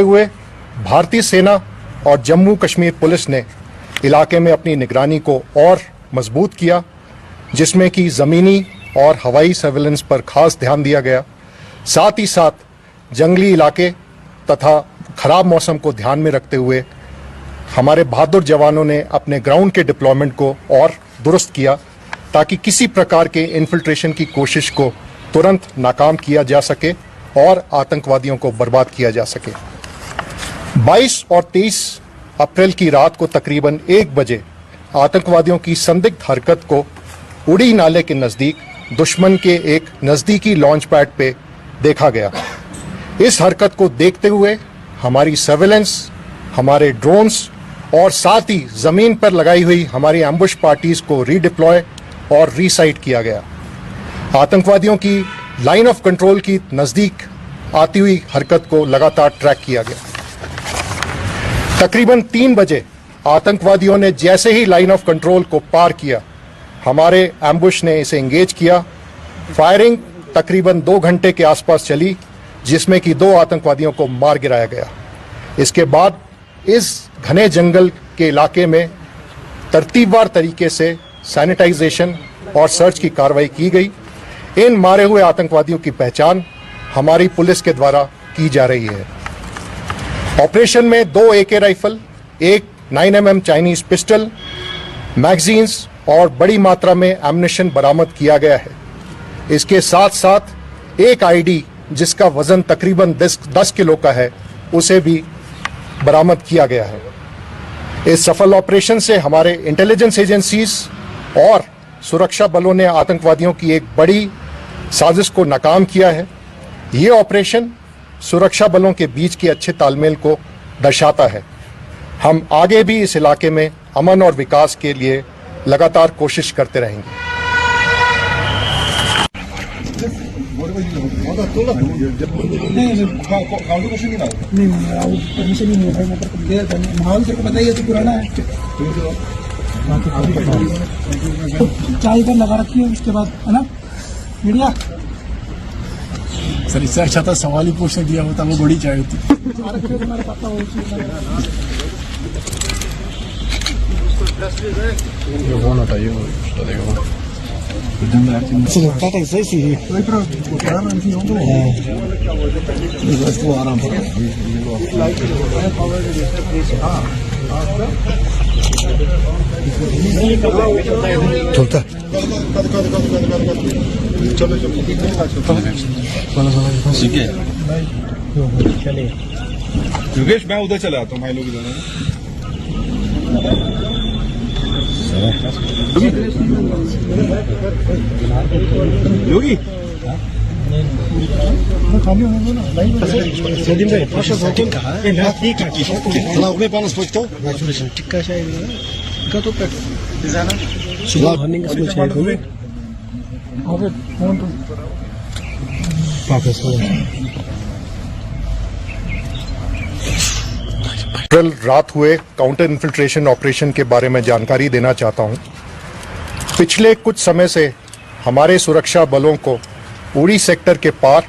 हुए भारतीय सेना और जम्मू कश्मीर पुलिस ने इलाके में अपनी निगरानी को और मजबूत किया, जिसमें कि ज़मीनी और हवाई सर्विलेंस पर खास ध्यान दिया गया। साथ ही साथ जंगली इलाके तथा खराब मौसम को ध्यान में रखते हुए हमारे बहादुर जवानों ने अपने ग्राउंड के डिप्लॉयमेंट को और दुरुस्त किया, ताकि किसी प्रकार के इन्फिल्ट्रेशन की कोशिश को तुरंत नाकाम किया जा सके और आतंकवादियों को बर्बाद किया जा सके। 22 और 23 अप्रैल की रात को तकरीबन 1 बजे आतंकवादियों की संदिग्ध हरकत को उड़ी नाले के नज़दीक दुश्मन के एक नज़दीकी लॉन्च पैड पे देखा गया। इस हरकत को देखते हुए हमारी सर्विलेंस, हमारे ड्रोन्स और साथ ही ज़मीन पर लगाई हुई हमारी एम्बुश पार्टीज को रीडिप्लॉय और रीसाइट किया गया। आतंकवादियों की लाइन ऑफ कंट्रोल की नज़दीक आती हुई हरकत को लगातार ट्रैक किया गया। तकरीबन 3 बजे आतंकवादियों ने जैसे ही लाइन ऑफ कंट्रोल को पार किया, हमारे एम्बुश ने इसे एंगेज किया। फायरिंग तकरीबन 2 घंटे के आसपास चली, जिसमें कि 2 आतंकवादियों को मार गिराया गया। इसके बाद इस घने जंगल के इलाके में तरतीबवार तरीके से सैनिटाइजेशन और सर्च की कार्रवाई की गई। इन मारे हुए आतंकवादियों की पहचान हमारी पुलिस के द्वारा की जा रही है। ऑपरेशन में 2 AK rifle, 1 9mm Chinese pistol, magazines और बड़ी मात्रा में एम्युनिशन बरामद किया गया है। इसके साथ साथ एक ID जिसका वजन तकरीबन 10 किलो का है, उसे भी बरामद किया गया है। इस सफल ऑपरेशन से हमारे इंटेलिजेंस एजेंसीज और सुरक्षा बलों ने आतंकवादियों की एक बड़ी साजिश को नाकाम किया है। ये ऑपरेशन सुरक्षा बलों के बीच के अच्छे तालमेल को दर्शाता है। हम आगे भी इस इलाके में अमन और विकास के लिए लगातार कोशिश करते रहेंगे। माहौल तेरे को बताइए तो पुराना है, चाय पर लगा रखी है, उसके बाद है ना मीडिया। सर इससे अच्छा था सवाल ही पूछने दिया होता, वो बड़ी चाय होती। ठीक है योगेश, मैं उधर चला आता हूँ, भाई लोग इधर योगी कल रात हुए काउंटर इन्फिल्ट्रेशन ऑपरेशन के बारे में जानकारी देना चाहता हूं। पिछले कुछ समय से हमारे सुरक्षा बलों को उड़ी सेक्टर के पार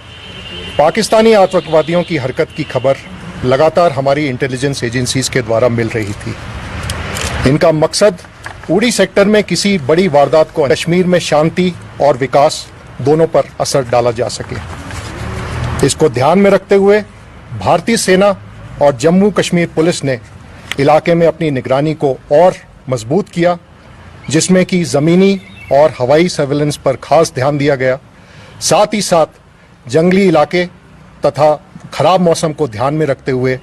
पाकिस्तानी आतंकवादियों की हरकत की खबर लगातार हमारी इंटेलिजेंस एजेंसीज के द्वारा मिल रही थी। इनका मकसद उड़ी सेक्टर में किसी बड़ी वारदात को कश्मीर में शांति और विकास दोनों पर असर डाला जा सके। इसको ध्यान में रखते हुए भारतीय सेना और जम्मू कश्मीर पुलिस ने इलाके में अपनी निगरानी को और मजबूत किया, जिसमें कि ज़मीनी और हवाई सर्विलेंस पर खास ध्यान दिया गया। साथ ही साथ जंगली इलाके तथा खराब मौसम को ध्यान में रखते हुए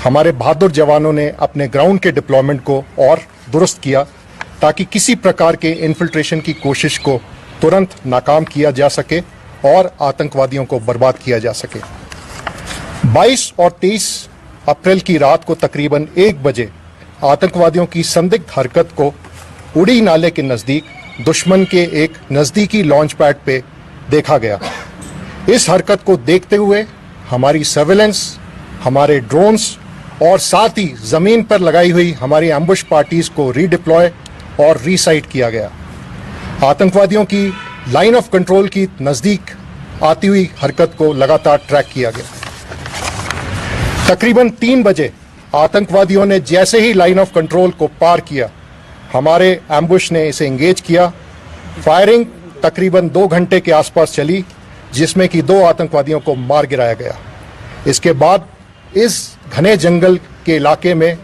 हमारे बहादुर जवानों ने अपने ग्राउंड के डिप्लॉयमेंट को और दुरुस्त किया, ताकि किसी प्रकार के इन्फिल्ट्रेशन की कोशिश को तुरंत नाकाम किया जा सके और आतंकवादियों को बर्बाद किया जा सके। 22 और 23 अप्रैल की रात को तकरीबन 1 बजे आतंकवादियों की संदिग्ध हरकत को उड़ी नाले के नज़दीक दुश्मन के एक नज़दीकी लॉन्च पैड पे देखा गया। इस हरकत को देखते हुए हमारी सर्विलेंस, हमारे ड्रोन्स और साथ ही ज़मीन पर लगाई हुई हमारी एम्बुश पार्टीज को रीडिप्लॉय और रीसाइट किया गया। आतंकवादियों की लाइन ऑफ कंट्रोल की नज़दीक आती हुई हरकत को लगातार ट्रैक किया गया। तकरीबन 3 बजे आतंकवादियों ने जैसे ही लाइन ऑफ कंट्रोल को पार किया, हमारे एम्बुश ने इसे एंगेज किया। फायरिंग तकरीबन 2 घंटे के आसपास चली, जिसमें कि 2 आतंकवादियों को मार गिराया गया। इसके बाद इस घने जंगल के इलाके में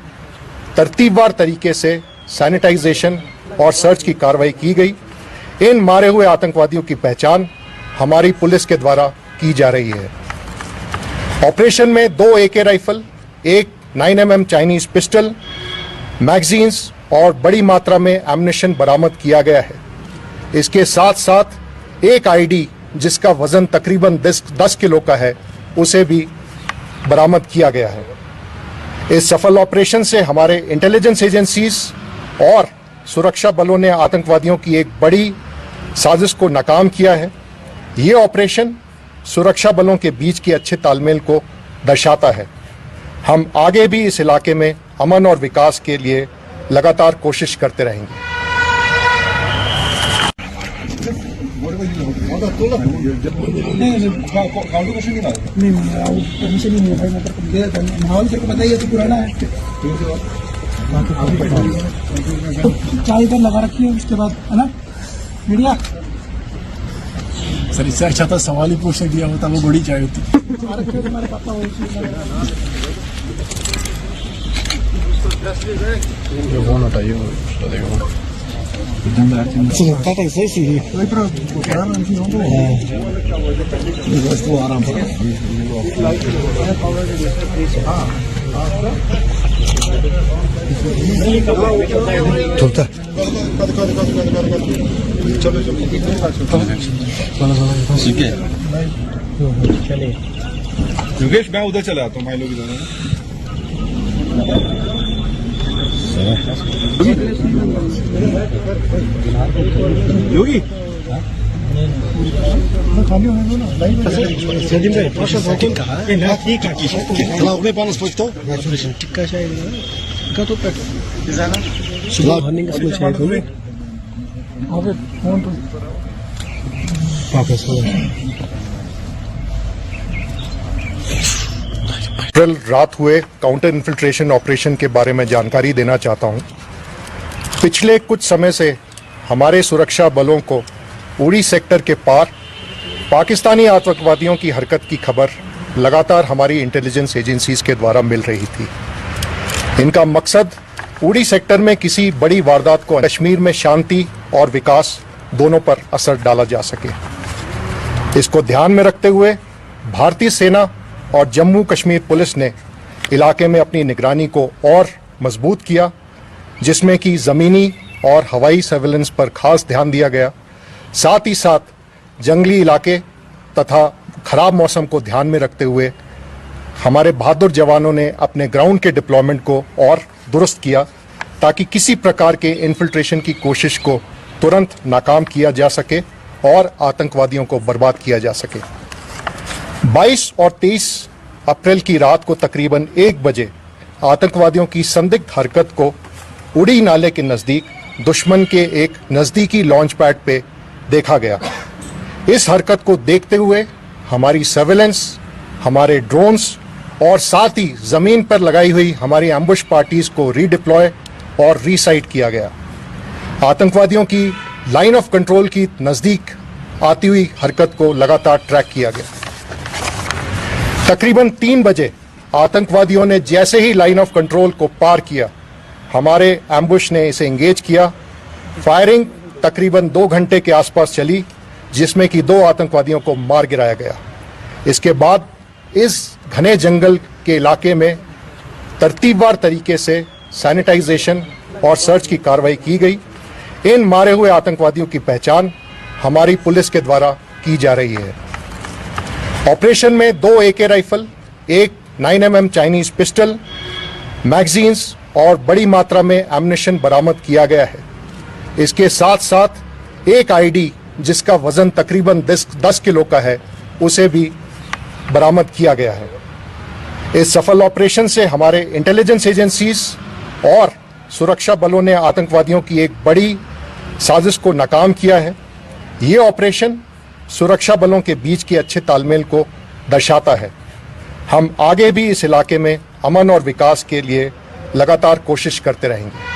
तरतीबवार तरीके से सैनिटाइजेशन और सर्च की कार्रवाई की गई। इन मारे हुए आतंकवादियों की पहचान हमारी पुलिस के द्वारा की जा रही है। ऑपरेशन में 2 AK rifle, 1 9mm Chinese pistol, magazines और बड़ी मात्रा में एम्युनिशन बरामद किया गया है। इसके साथ साथ एक ID जिसका वजन तकरीबन 10 किलो का है, उसे भी बरामद किया गया है। इस सफल ऑपरेशन से हमारे इंटेलिजेंस एजेंसीज और सुरक्षा बलों ने आतंकवादियों की एक बड़ी साजिश को नाकाम किया है। ये ऑपरेशन सुरक्षा बलों के बीच के अच्छे तालमेल को दर्शाता है। हम आगे भी इस इलाके में अमन और विकास के लिए लगातार कोशिश करते रहेंगे। नहीं परमिशन ही नहीं है भाई, मतलब माहौल तेरे को बताइए तो पुराना है। चाय इधर लगा रखी है, उसके बाद है ना मीडिया। सर इससे अच्छा था सवाल ही पूछने दिया होता, वो बड़ी चाय होती। तुम्हारे पापा हो ठीक है योगेश, मैं उधर चला आता हूँ, माइलो की तरह। योगी खाली होने दो ना, लाइव फोन तो कल रात हुए काउंटर इन्फिल्ट्रेशन ऑपरेशन के बारे में जानकारी देना चाहता हूं। पिछले कुछ समय से हमारे सुरक्षा बलों को उड़ी सेक्टर के पार पाकिस्तानी आतंकवादियों की हरकत की खबर लगातार हमारी इंटेलिजेंस एजेंसीज के द्वारा मिल रही थी। इनका मकसद उड़ी सेक्टर में किसी बड़ी वारदात को कश्मीर में शांति और विकास दोनों पर असर डाला जा सके। इसको ध्यान में रखते हुए भारतीय सेना और जम्मू कश्मीर पुलिस ने इलाके में अपनी निगरानी को और मजबूत किया, जिसमें कि ज़मीनी और हवाई सर्विलेंस पर खास ध्यान दिया गया। साथ ही साथ जंगली इलाके तथा खराब मौसम को ध्यान में रखते हुए हमारे बहादुर जवानों ने अपने ग्राउंड के डिप्लॉयमेंट को और दुरुस्त किया, ताकि किसी प्रकार के इन्फिल्ट्रेशन की कोशिश को तुरंत नाकाम किया जा सके और आतंकवादियों को बर्बाद किया जा सके। 22 और 23 अप्रैल की रात को तकरीबन 1 बजे आतंकवादियों की संदिग्ध हरकत को उड़ी नाले के नज़दीक दुश्मन के एक नज़दीकी लॉन्च पैड पे देखा गया। इस हरकत को देखते हुए हमारी सर्विलेंस, हमारे ड्रोन्स और साथ ही ज़मीन पर लगाई हुई हमारी एम्बुश पार्टीज को रीडिप्लॉय और रीसाइट किया गया। आतंकवादियों की लाइन ऑफ कंट्रोल की नज़दीक आती हुई हरकत को लगातार ट्रैक किया गया। तकरीबन 3 बजे आतंकवादियों ने जैसे ही लाइन ऑफ कंट्रोल को पार किया, हमारे एम्बुश ने इसे एंगेज किया। फायरिंग तकरीबन 2 घंटे के आसपास चली, जिसमें कि 2 आतंकवादियों को मार गिराया गया। इसके बाद इस घने जंगल के इलाके में तरतीबवार तरीके से सैनिटाइजेशन और सर्च की कार्रवाई की गई। इन मारे हुए आतंकवादियों की पहचान हमारी पुलिस के द्वारा की जा रही है। ऑपरेशन में 2 AK rifle, 1 9mm Chinese pistol, magazines और बड़ी मात्रा में एम्युनिशन बरामद किया गया है। इसके साथ साथ एक ID जिसका वजन तकरीबन 10 किलो का है, उसे भी बरामद किया गया है। इस सफल ऑपरेशन से हमारे इंटेलिजेंस एजेंसीज और सुरक्षा बलों ने आतंकवादियों की एक बड़ी साजिश को नाकाम किया है। ये ऑपरेशन सुरक्षा बलों के बीच के अच्छे तालमेल को दर्शाता है। हम आगे भी इस इलाके में अमन और विकास के लिए लगातार कोशिश करते रहेंगे।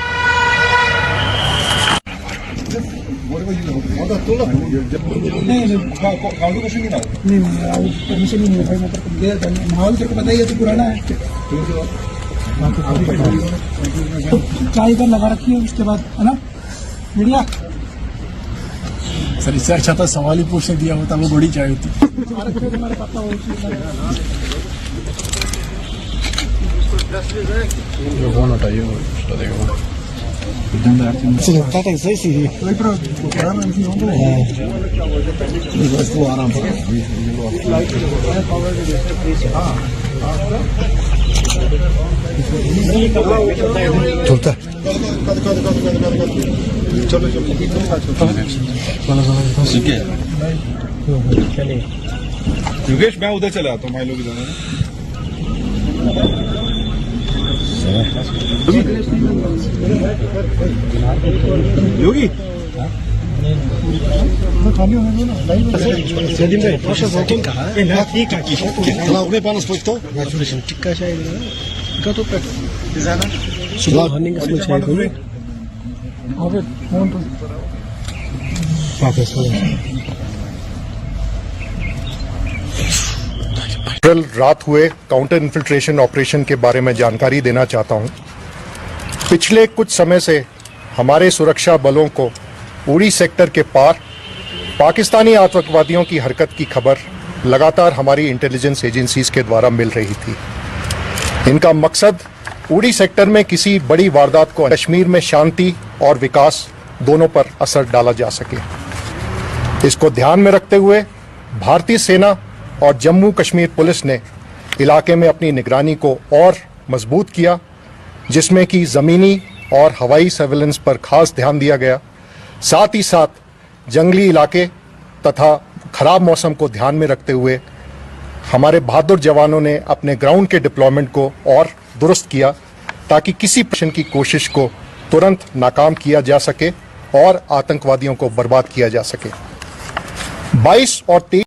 काउंटी क्वेश्चन नहीं ना नहीं परमिशन ही नहीं है भाई, मैं तेरे को दे देता हूँ। माहौल तेरे को पता ही है, तू पुराना है। तो चाय इधर लगा रखी है, उसके बाद है ना मीडिया। सर इससे अच्छा था सवाल ही पूछने दिया होता, वो बड़ी चाय होती। तुम्हारे पापा वो चलता है। योगेश मैं उधर चला आता हूँ, माइलो की जगह योगी खाली होने दो ना, live Ogni pan aspetto? Tikka chai का तो सुबह मॉर्निंग इसमें चाय को अबे फोन तो कल रात हुए काउंटर इन्फिल्ट्रेशन ऑपरेशन के बारे में जानकारी देना चाहता हूं। पिछले कुछ समय से हमारे सुरक्षा बलों को उड़ी सेक्टर के पार पाकिस्तानी आतंकवादियों की हरकत की खबर लगातार हमारी इंटेलिजेंस एजेंसीज के द्वारा मिल रही थी। इनका मकसद उड़ी सेक्टर में किसी बड़ी वारदात को कश्मीर में शांति और विकास दोनों पर असर डाला जा सके। इसको ध्यान में रखते हुए भारतीय सेना और जम्मू कश्मीर पुलिस ने इलाके में अपनी निगरानी को और मजबूत किया, जिसमें कि ज़मीनी और हवाई सर्विलेंस पर खास ध्यान दिया गया। साथ ही साथ जंगली इलाके तथा खराब मौसम को ध्यान में रखते हुए हमारे बहादुर जवानों ने अपने ग्राउंड के डिप्लॉयमेंट को और दुरुस्त किया, ताकि किसी प्रश्न की कोशिश को तुरंत नाकाम किया जा सके और आतंकवादियों को बर्बाद किया जा सके। 22 और 23